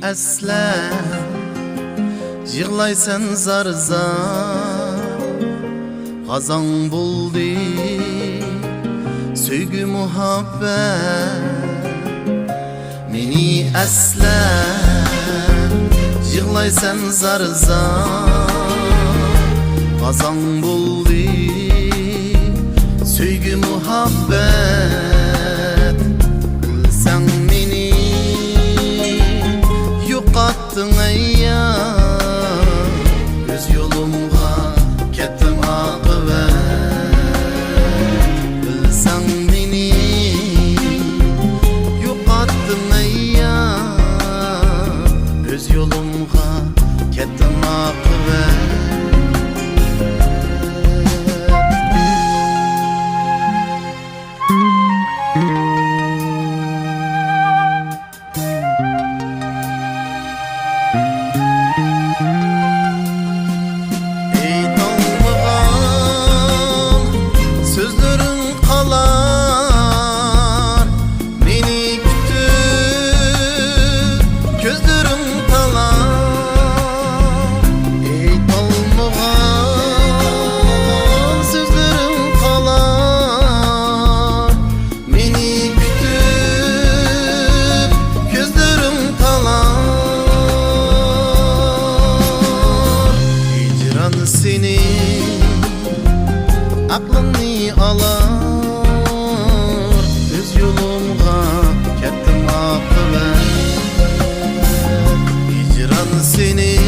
esla yig'laysan zar-zar Gazan buldu Söygü muhabbet Meni esla yig'laysan zar-zar Gazan buldu Söygü muhabbet Bilsen meni yo'qotding ayyam Öz yolumga ketdim oqibat Bilsen meni yo'qotding ayyam Öz yolumga ketdim oqibat Seni aklını alar Öz yolumga ketdim oqibat Hicran seni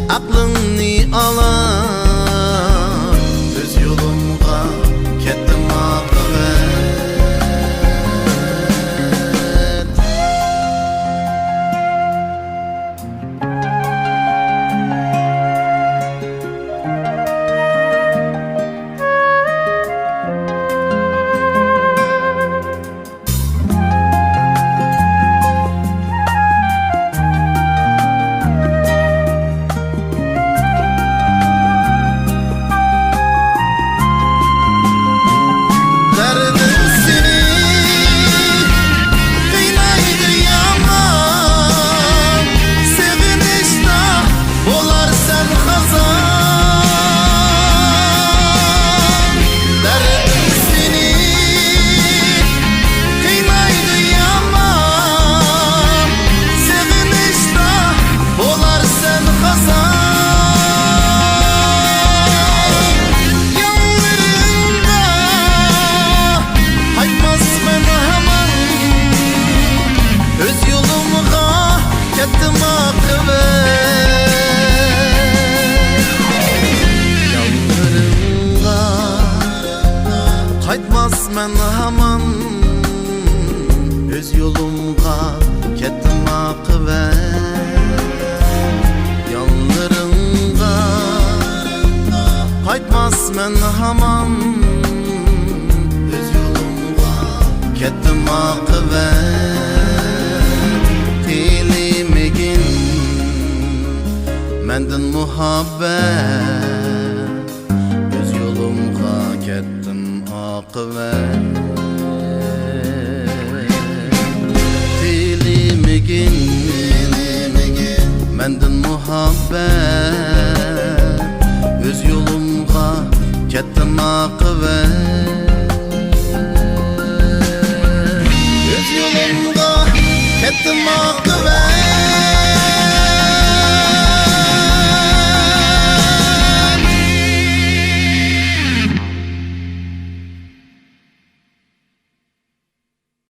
aklını alar Öz yolumga ketdim oqibat Qaytmasman hamon Öz yolumga ketdim oqibat Yollarımga Qaytmasman hamon Öz yolumga ketdim oqibat Tilimegin mendin muhabbet Öz yolumga ketdim oqibat Tilimegin mendin muhabbet Öz yolumga ketdim oqibat Öz yolumga ketdim oqibat